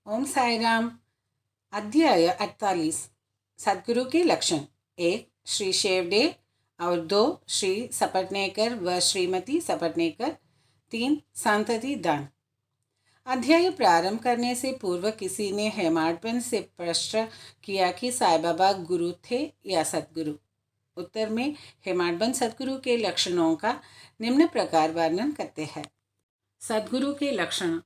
ओम साई राम। अध्याय 48। सद्गुरु के लक्षण। 1 श्री शेवडे और 2 श्री सपटनेकर व श्रीमती सपटनेकर। 3 संतति दान। अध्याय प्रारंभ करने से पूर्व किसी ने हेमाडपंत से प्रश्न किया कि साई बाबा गुरु थे या सद्गुरु। उत्तर में हेमाडपंत सद्गुरु के लक्षणों का निम्न प्रकार वर्णन करते हैं। सद्गुरु के लक्षण: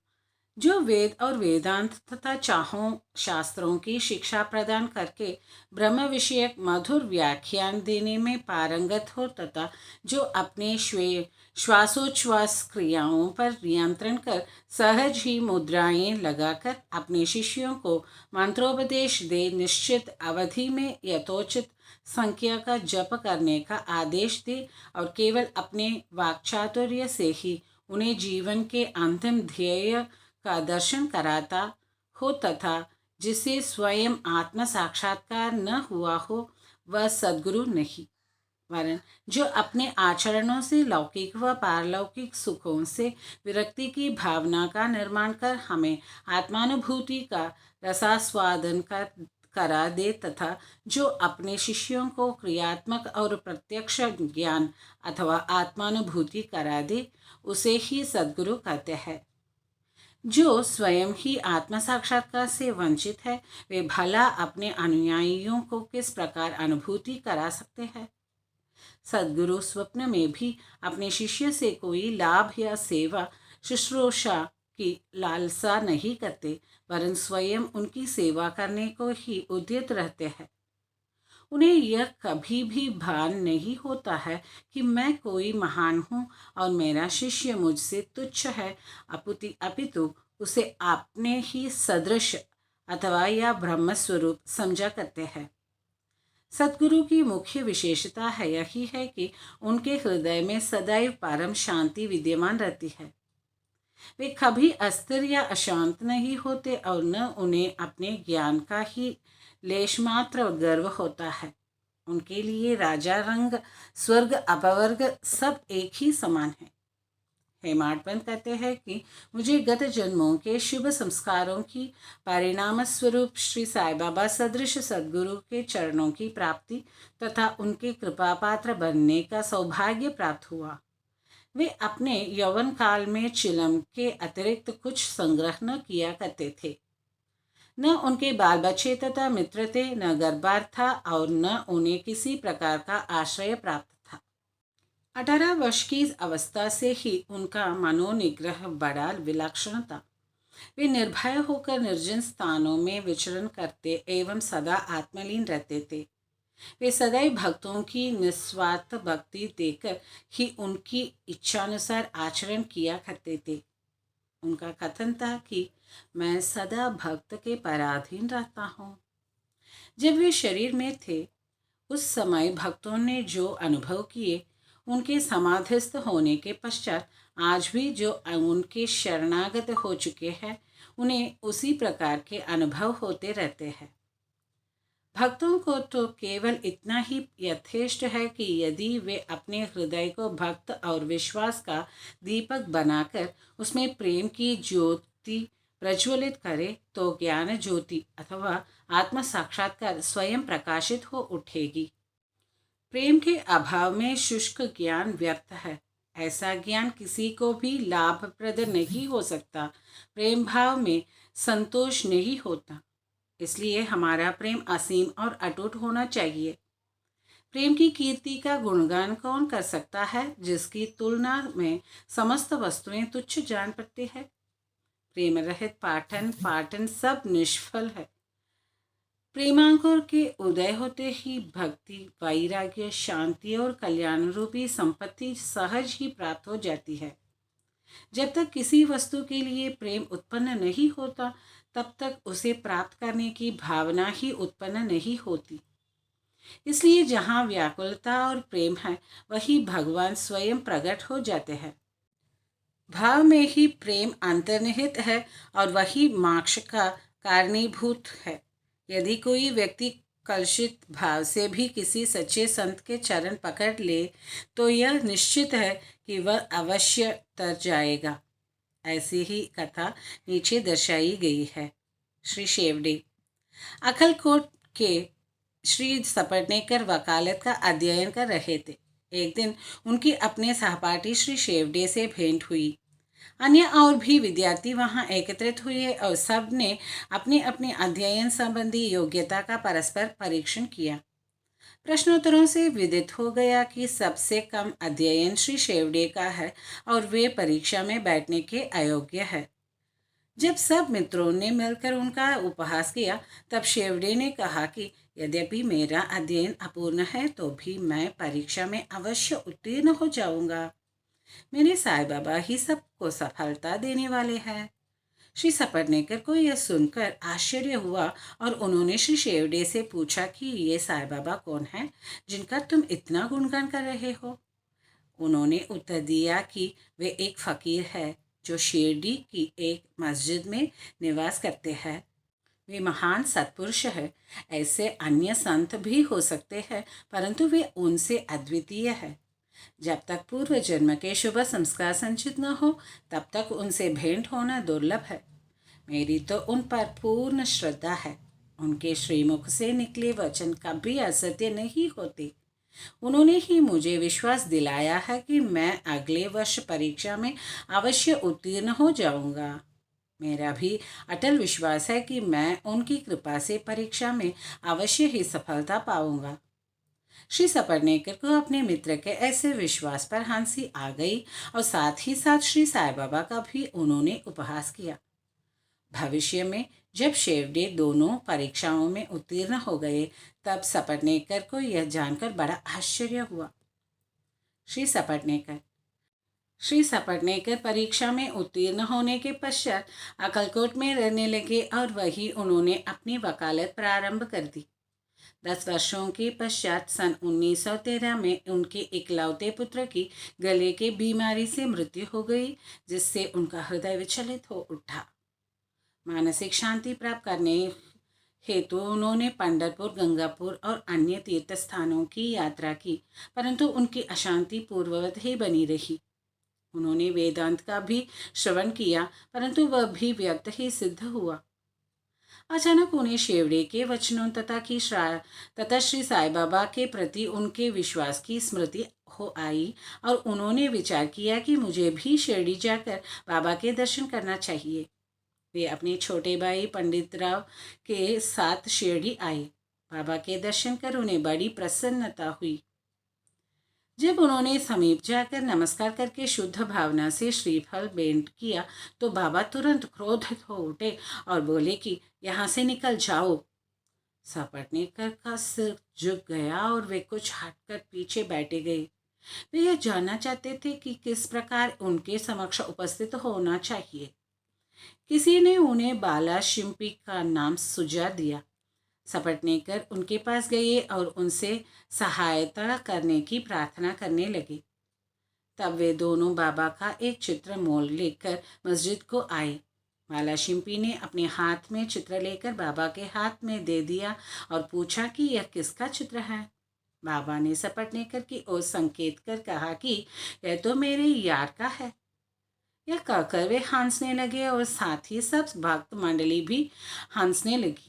जो वेद और वेदांत तथा चाहों शास्त्रों की शिक्षा प्रदान करके ब्रह्म विषयक मधुर व्याख्यान देने में पारंगत हो तथा जो अपने श्वासोच्छ्वास क्रियाओं पर नियंत्रण कर सहज ही मुद्राएं लगाकर अपने शिष्यों को मंत्रोपदेश दे निश्चित अवधि में यथोचित संख्या का जप करने का आदेश दे और केवल अपने वाक्चातुर्य से ही उन्हें जीवन के अंतिम ध्येय का दर्शन कराता हो तथा जिसे स्वयं आत्म साक्षात्कार न हुआ हो वह सद्गुरु नहीं, वरन जो अपने आचरणों से लौकिक व पारलौकिक सुखों से विरक्ति की भावना का निर्माण कर हमें आत्मानुभूति का रसास्वादन करा दे तथा जो अपने शिष्यों को क्रियात्मक और प्रत्यक्ष ज्ञान अथवा आत्मानुभूति करा दे उसे ही सद्गुरु कहते हैं। जो स्वयं ही आत्म साक्षात्कार से वंचित है वे भला अपने अनुयायियों को किस प्रकार अनुभूति करा सकते हैं। सद्गुरु स्वप्न में भी अपने शिष्य से कोई लाभ या सेवा शुश्रूषा की लालसा नहीं करते, वरन स्वयं उनकी सेवा करने को ही उद्यत रहते हैं। उन्हें यह कभी भी भान नहीं होता है कि मैं कोई महान हूँ और मेरा शिष्य मुझसे तुच्छ है, अपितु उसे अपने ही सदृश अथवा या ब्रह्मस्वरूप समझा करते हैं। सद्गुरु की मुख्य विशेषता है यही है कि उनके हृदय में सदैव परम शांति विद्यमान रहती है। वे कभी अस्थिर या अशांत नहीं होते और न उन्हें अपने ज्ञान का ही लेश मात्र गर्व होता है। उनके लिए राजा रंग स्वर्ग अपवर्ग सब एक ही समान है। हेमाडपंत कहते हैं कि मुझे गत जन्मों के शुभ संस्कारों की परिणाम स्वरूप श्री साई बाबा सदृश सद्गुरु के चरणों की प्राप्ति तथा उनके कृपा पात्र बनने का सौभाग्य प्राप्त हुआ। वे अपने यौवन काल में चिलम के अतिरिक्त कुछ संग्रह न किया करते थे। न उनके बाल बच्चे तथा मित्र थे, न गर्भार था और न उन्हें किसी प्रकार का आश्रय प्राप्त था। 18 वर्ष की अवस्था से ही उनका मनोनिग्रह बड़ा विलक्षण था। वे निर्भय होकर निर्जन स्थानों में विचरण करते एवं सदा आत्मलीन रहते थे। वे सदैव भक्तों की निस्वार्थ भक्ति देकर ही उनकी इच्छानुसार आचरण किया करते थे। उनका कथन था कि मैं सदा भक्त के पराधीन रहता हूँ। जब वे शरीर में थे उस समय भक्तों ने जो अनुभव किए उनके समाधिस्थ होने के पश्चात आज भी जो उनके शरणागत हो चुके हैं उन्हें उसी प्रकार के अनुभव होते रहते हैं। भक्तों को तो केवल इतना ही यथेष्ट है कि यदि वे अपने हृदय को भक्त और विश्वास का दीपक बनाकर उसमें प्रेम की ज्योति प्रज्वलित करे तो ज्ञान ज्योति अथवा आत्म साक्षात्कार स्वयं प्रकाशित हो उठेगी। प्रेम के अभाव में शुष्क ज्ञान व्यर्थ है। ऐसा ज्ञान किसी को भी लाभप्रद नहीं हो सकता। प्रेम भाव में संतोष नहीं होता, इसलिए हमारा प्रेम असीम और अटूट होना चाहिए। प्रेम की कीर्ति का गुणगान कौन कर सकता है जिसकी तुलना में समस्त वस्तुएं तुच्छ जान पड़ती है। प्रेम रहित पाठन सब निष्फल है। प्रेमांकुर के उदय होते ही भक्ति, वैराग्य, शांति और कल्याण रूपी संपत्ति सहज ही प्राप्त हो जाती है। जब तक किसी वस्तु के लिए प्रेम उत्पन्न नहीं होता तब तक उसे प्राप्त करने की भावना ही उत्पन्न नहीं होती। इसलिए जहाँ व्याकुलता और प्रेम है वही भगवान स्वयं प्रकट हो जाते हैं। भाव में ही प्रेम अंतर्निहित है और वही मोक्ष का कारणीभूत है। यदि कोई व्यक्ति कलुषित भाव से भी किसी सच्चे संत के चरण पकड़ ले तो यह निश्चित है कि वह अवश्य तर जाएगा। ऐसी ही कथा नीचे दर्शाई गई है। श्री शेवड़े। अक्कलकोट के श्री सपटनेकर वकालत का अध्ययन कर रहे थे। एक दिन उनकी अपने सहपाठी श्री शेवड़े से भेंट हुई। अन्य और भी विद्यार्थी वहां एकत्रित हुए और सब ने अपनी अपनी अध्ययन संबंधी योग्यता का परस्पर परीक्षण किया। प्रश्नोत्तरों से विदित हो गया कि सबसे कम अध्ययन श्री शेवड़े का है और वे परीक्षा में बैठने के अयोग्य है। जब सब मित्रों ने मिलकर उनका उपहास किया, तब शेवड़े ने कहा कि यद्यपि मेरा अध्ययन अपूर्ण है तो भी मैं परीक्षा में अवश्य उत्तीर्ण हो जाऊंगा। मेरे साईं बाबा ही सबको सफलता देने वाले हैं। श्री सपटनेकर को यह सुनकर आश्चर्य हुआ और उन्होंने श्री शेवड़े से पूछा कि ये साईं बाबा कौन है जिनका तुम इतना गुणगान कर रहे हो। उन्होंने उत्तर दिया कि वे एक फकीर है जो शिरडी की एक मस्जिद में निवास करते हैं। वे महान सत्पुरुष है। ऐसे अन्य संत भी हो सकते हैं, परंतु वे उनसे अद्वितीय है। जब तक पूर्व जन्म के शुभ संस्कार संचित न हो, तब तक उनसे भेंट होना दुर्लभ है। मेरी तो उन पर पूर्ण श्रद्धा है। उनके श्रीमुख से निकले वचन कभी असत्य नहीं होते। उन्होंने ही मुझे विश्वास दिलाया है कि मैं अगले वर्ष परीक्षा में अवश्य उत्तीर्ण हो जाऊंगा। मेरा भी अटल विश्वास है कि मैं उनकी कृपा से परीक्षा में अवश्य ही सफलता पाऊंगा। श्री सपटनेकर को अपने मित्र के ऐसे विश्वास पर हंसी आ गई और साथ ही साथ श्री साईं बाबा का भी उन्होंने उपहास किया। भविष्य में जब शेवड़े दोनों परीक्षाओं में उत्तीर्ण हो गए, तब सपटनेकर को यह जानकर बड़ा आश्चर्य हुआ। श्री सपटनेकर परीक्षा में उत्तीर्ण होने के पश्चात अक्कलकोट में रहने लगे और वहीं उन्होंने अपनी वकालत प्रारंभ कर दी। 10 वर्षों के पश्चात सन 1913 में उनके इकलौते पुत्र की गले के बीमारी से मृत्यु हो गई, जिससे उनका हृदय विचलित हो उठा। मानसिक शांति प्राप्त करने हेतु उन्होंने पंढरपुर, गंगापुर और अन्य तीर्थ स्थानों की यात्रा की, परंतु उनकी अशांति पूर्ववत ही बनी रही। उन्होंने वेदांत का भी श्रवण किया, परंतु वह भी व्यर्थ ही सिद्ध हुआ। अचानक उन्हें शेवड़े के वचनों तथा श्री साईं बाबा के प्रति उनके विश्वास की स्मृति हो आई और उन्होंने विचार किया कि मुझे भी शिरडी जाकर बाबा के दर्शन करना चाहिए। वे अपने छोटे भाई पंडित राव के साथ शिरडी आए। बाबा के दर्शन कर उन्हें बड़ी प्रसन्नता हुई। जब उन्होंने समीप जाकर नमस्कार करके शुद्ध भावना से श्रीफल भेंट किया, तो बाबा तुरंत क्रोधित हो उठे और बोले कि यहाँ से निकल जाओ। सपटनेकर का सिर झुक गया और वे कुछ हटकर पीछे बैठे गए। वे यह जानना चाहते थे कि किस प्रकार उनके समक्ष उपस्थित होना चाहिए। किसी ने उन्हें बाला शिंपी का नाम सुझा दिया। सपटनेकर उनके पास गए और उनसे सहायता करने की प्रार्थना करने लगे। तब वे दोनों बाबा का एक चित्र मोल लेकर मस्जिद को आए। बाला शिंपी ने अपने हाथ में चित्र लेकर बाबा के हाथ में दे दिया और पूछा कि यह किसका चित्र है। बाबा ने सपटनेकर की ओर संकेत कर कहा कि यह तो मेरे यार का है। यह कहकर वे हंसने लगे और साथ ही सब भक्त मंडली भी हंसने लगी।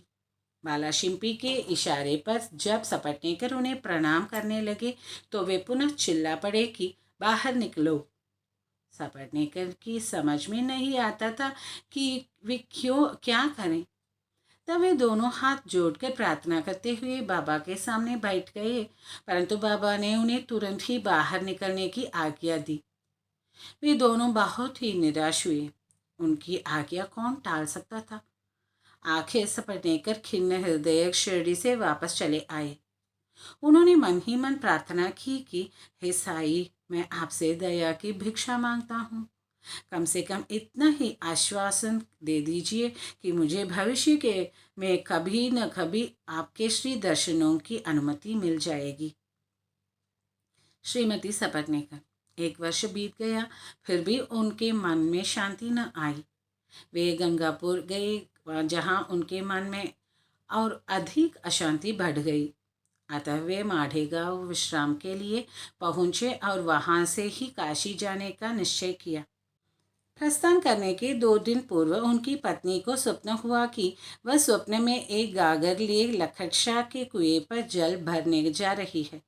बाला शिंपी के इशारे पर जब सपटनेकर उन्हें प्रणाम करने लगे, तो वे पुनः चिल्ला पड़े कि बाहर निकलो। सपटनेकर की समझ में नहीं आता था कि वे क्या करें। तब वे दोनों हाथ जोड़कर प्रार्थना करते हुए बाबा के सामने बैठ गए, परंतु बाबा ने उन्हें तुरंत ही बाहर निकलने की आज्ञा दी। वे दोनों बहुत ही निराश हुए। उनकी आज्ञा कौन टाल सकता था। आखिर सपटनेकर खिन्न हृदय शिरडी से वापस चले आए। उन्होंने मन ही मन प्रार्थना की कि हे साईं, मैं आपसे दया की भिक्षा मांगता हूँ। कम से कम इतना ही आश्वासन दे दीजिए कि मुझे भविष्य के में कभी न कभी आपके श्री दर्शनों की अनुमति मिल जाएगी। श्रीमती सपटनेकर। 1 वर्ष बीत गया, फिर भी उनके मन में शांति न आई। वे गंगापुर गए, जहाँ उनके मन में और अधिक अशांति बढ़ गई। अतः वे माढ़ेगांव विश्राम के लिए पहुँचे और वहाँ से ही काशी जाने का निश्चय किया। प्रस्थान करने के 2 दिन पूर्व उनकी पत्नी को स्वप्न हुआ कि वह स्वप्न में एक गागर लिए लखटशाह के कुएं पर जल भरने जा रही है।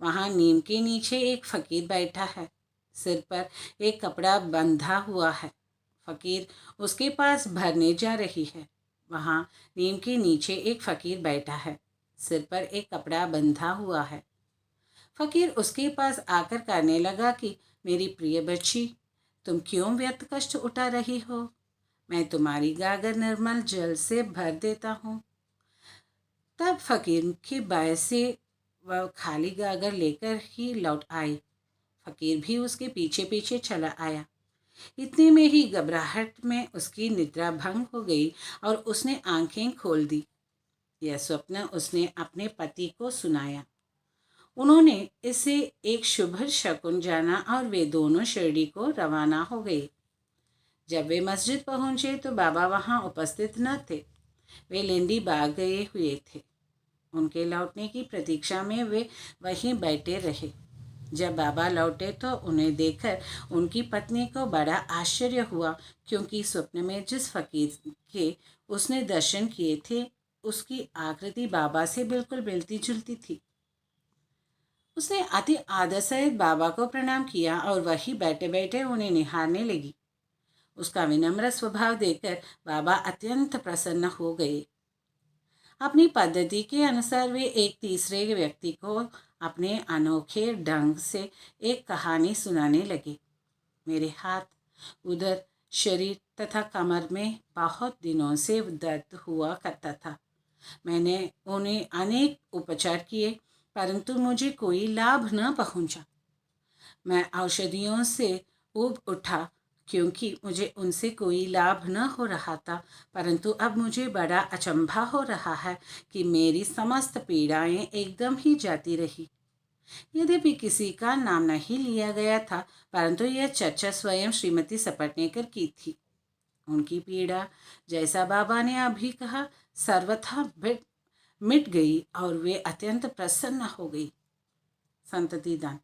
वहाँ नीम के नीचे एक फकीर बैठा है, सिर पर एक कपड़ा बंधा हुआ है। फकीर उसके पास भरने जा रही है। वहाँ नीम के नीचे एक फकीर बैठा है, सिर पर एक कपड़ा बंधा हुआ है। फकीर उसके पास आकर कहने लगा कि मेरी प्रिय बच्ची, तुम क्यों व्यर्थ कष्ट उठा रही हो? मैं तुम्हारी गागर निर्मल जल से भर देता हूँ। तब फकीर की बाय से वह खाली गागर लेकर ही लौट आई। फकीर भी उसके पीछे पीछे चला आया। इतने में ही घबराहट में उसकी निद्रा भंग हो गई और उसने आंखें खोल दी। यह स्वप्न उसने अपने पति को सुनाया। उन्होंने इसे एक शुभ शकुन जाना और वे दोनों शिरडी को रवाना हो गए। जब वे मस्जिद पहुंचे तो बाबा वहां उपस्थित न थे। वे लेंडी बाग गए हुए थे। उनके लौटने की प्रतीक्षा में वे वहीं बैठे रहे। जब बाबा लौटे तो उन्हें देखकर उनकी पत्नी को बड़ा आश्चर्य हुआ, क्योंकि स्वप्न में जिस फकीर के उसने दर्शन किए थे उसकी आकृति बाबा से बिल्कुल मिलती जुलती थी। उसने अति आदर सहित बाबा को प्रणाम किया और वहीं बैठे बैठे उन्हें निहारने लगी। उसका विनम्र स्वभाव देखकर बाबा अत्यंत प्रसन्न हो गए। अपनी पद्धति के अनुसार वे एक तीसरे व्यक्ति को अपने अनोखे ढंग से एक कहानी सुनाने लगे। मेरे हाथ, उधर, शरीर तथा कमर में बहुत दिनों से दर्द हुआ करता था। मैंने उन्हें अनेक उपचार किए, परंतु मुझे कोई लाभ न पहुंचा। मैं औषधियों से ऊब उठा, क्योंकि मुझे उनसे कोई लाभ न हो रहा था। परंतु अब मुझे बड़ा अचंभा हो रहा है कि मेरी समस्त पीड़ाएं एकदम ही जाती रही। यद्यपि किसी का नाम नहीं लिया गया था, परंतु यह चर्चा स्वयं श्रीमती सपटनेकर की थी। उनकी पीड़ा, जैसा बाबा ने अभी कहा, सर्वथा मिट गई और वे अत्यंत प्रसन्न हो गई। संतति दान।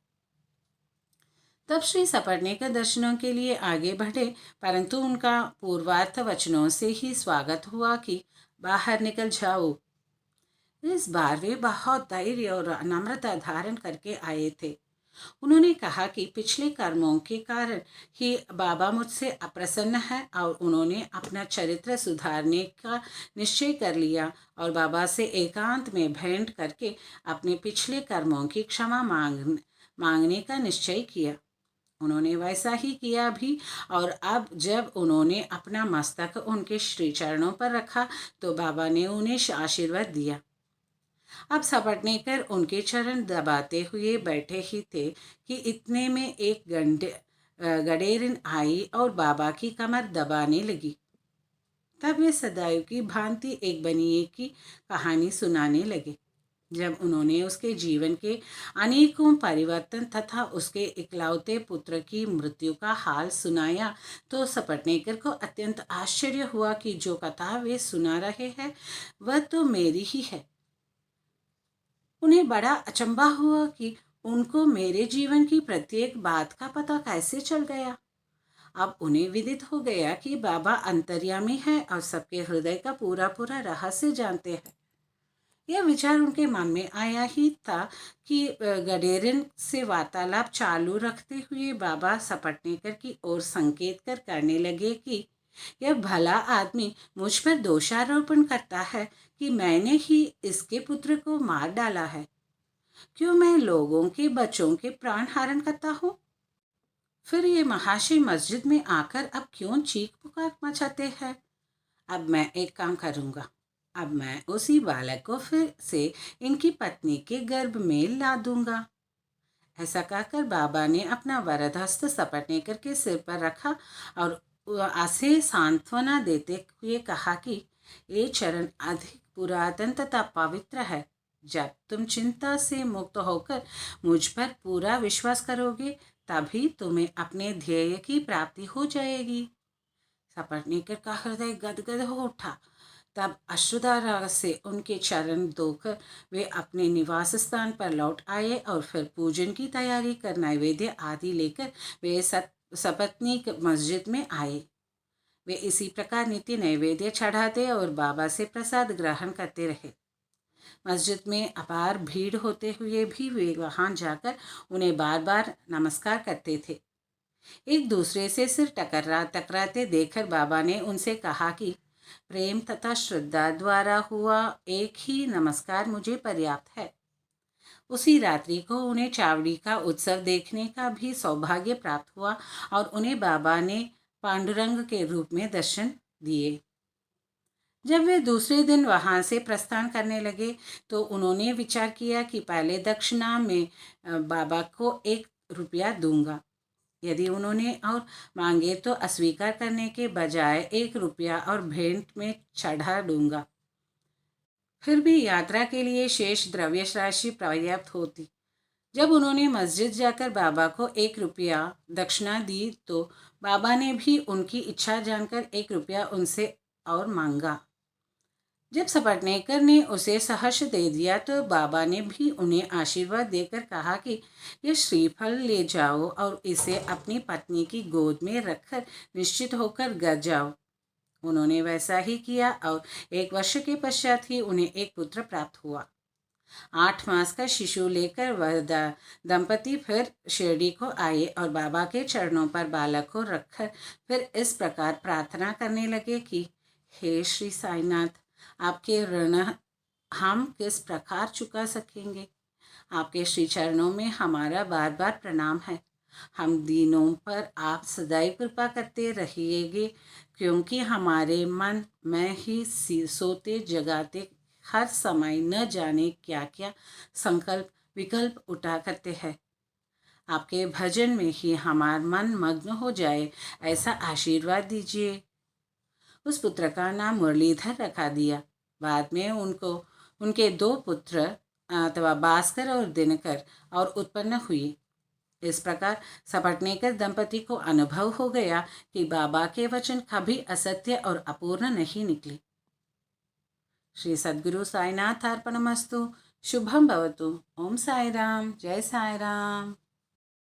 तब श्री सपटनेकर दर्शनों के लिए आगे बढ़े, परंतु उनका पूर्वार्थ वचनों से ही स्वागत हुआ कि बाहर निकल जाओ। इस बार वे बहुत धैर्य और नम्रता धारण करके आए थे। उन्होंने कहा कि पिछले कर्मों के कारण ही बाबा मुझसे अप्रसन्न है और उन्होंने अपना चरित्र सुधारने का निश्चय कर लिया और बाबा से एकांत में भेंट करके अपने पिछले कर्मों की क्षमा मांगने का निश्चय किया। उन्होंने वैसा ही किया भी, और अब जब उन्होंने अपना मस्तक उनके श्री चरणों पर रखा तो बाबा ने उन्हें आशीर्वाद दिया। अब सपटनेकर उनके चरण दबाते हुए बैठे ही थे कि इतने में एक गडेरिन आई और बाबा की कमर दबाने लगी। तब वे सदैव की भांति एक बनिए की कहानी सुनाने लगे। जब उन्होंने उसके जीवन के अनेकों परिवर्तन तथा उसके इकलौते पुत्र की मृत्यु का हाल सुनाया तो सपटनेकर को अत्यंत आश्चर्य हुआ कि जो कथा वे सुना रहे हैं वह तो मेरी ही है। उन्हें बड़ा अचंभा हुआ कि उनको मेरे जीवन की प्रत्येक बात का पता कैसे चल गया। अब उन्हें विदित हो गया कि बाबा अंतर्यामी है और सबके हृदय का पूरा पूरा रहस्य जानते हैं। यह विचार उनके मन में आया ही था कि गडेरिन से वार्तालाप चालू रखते हुए बाबा सपटनेकर की ओर संकेत कर करने लगे कि यह भला आदमी मुझ पर दोषारोपण करता है कि मैंने ही इसके पुत्र को मार डाला है। क्यों मैं लोगों के बच्चों के प्राण हरण करता हूँ? फिर ये महाशय मस्जिद में आकर अब क्यों चीख पुकार मचाते हैं? अब मैं एक काम करूँगा। अब मैं उसी बालक को फिर से इनकी पत्नी के गर्भ में ला दूंगा। ऐसा कहकर बाबा ने अपना वरद हस्त सपटनेकर के सिर पर रखा और आसे सांत्वना देते हुए कहा कि ये चरण अधिक पुरातन तथा पवित्र है। जब तुम चिंता से मुक्त होकर मुझ पर पूरा विश्वास करोगे तभी तुम्हें अपने ध्येय की प्राप्ति हो जाएगी। सपटनेकर का हृदय गदगद हो उठा। तब अश्रुधारा से उनके चरण धोकर वे अपने निवास स्थान पर लौट आए और फिर पूजन की तैयारी कर नैवेद्य आदि लेकर वे सपत्नीक मस्जिद में आए। वे इसी प्रकार नित्य नैवेद्य चढ़ाते और बाबा से प्रसाद ग्रहण करते रहे। मस्जिद में अपार भीड़ होते हुए भी वे वहां जाकर उन्हें बार बार नमस्कार करते थे। एक दूसरे से सिर टकराते देखकर बाबा ने उनसे कहा कि प्रेम तथा श्रद्धा द्वारा हुआ एक ही नमस्कार मुझे पर्याप्त है। उसी रात्रि को उन्हें चावड़ी का उत्सव देखने का भी सौभाग्य प्राप्त हुआ और उन्हें बाबा ने पांडुरंग के रूप में दर्शन दिए। जब वे दूसरे दिन वहां से प्रस्थान करने लगे तो उन्होंने विचार किया कि पहले दक्षिणा में बाबा को 1 रुपया दूंगा। यदि उन्होंने और मांगे तो अस्वीकार करने के बजाय 1 रुपया और भेंट में चढ़ा दूंगा। फिर भी यात्रा के लिए शेष द्रव्य राशि पर्याप्त होती। जब उन्होंने मस्जिद जाकर बाबा को 1 रुपया दक्षिणा दी तो बाबा ने भी उनकी इच्छा जानकर 1 रुपया उनसे और मांगा। जब सपटनेकर ने उसे सहर्ष दे दिया तो बाबा ने भी उन्हें आशीर्वाद देकर कहा कि यह श्रीफल ले जाओ और इसे अपनी पत्नी की गोद में रखकर निश्चित होकर घर जाओ। उन्होंने वैसा ही किया और 1 वर्ष के पश्चात ही उन्हें एक पुत्र प्राप्त हुआ। 8 मास का शिशु लेकर वह दंपति फिर शिरडी को आए और बाबा के चरणों पर बालक को रखकर फिर इस प्रकार प्रार्थना करने लगे कि हे श्री साईनाथ, आपके ऋण हम किस प्रकार चुका सकेंगे। आपके श्री चरणों में हमारा बार बार प्रणाम है। हम दीनों पर आप सदैव कृपा करते रहिएगे, क्योंकि हमारे मन में ही सोते जगाते हर समय न जाने क्या क्या संकल्प विकल्प उठा करते हैं। आपके भजन में ही हमारा मन मग्न हो जाए, ऐसा आशीर्वाद दीजिए। उस पुत्र का नाम मुरलीधर रखा दिया। बाद में उनके 2 पुत्र अथवा भास्कर और दिनकर और उत्पन्न हुए। इस प्रकार सपटनेकर दंपति को अनुभव हो गया कि बाबा के वचन कभी असत्य और अपूर्ण नहीं निकले। श्री सद्गुरु साईनाथ अर्पणमस्तु। शुभम भवतु। ओम साई राम। जय साई राम।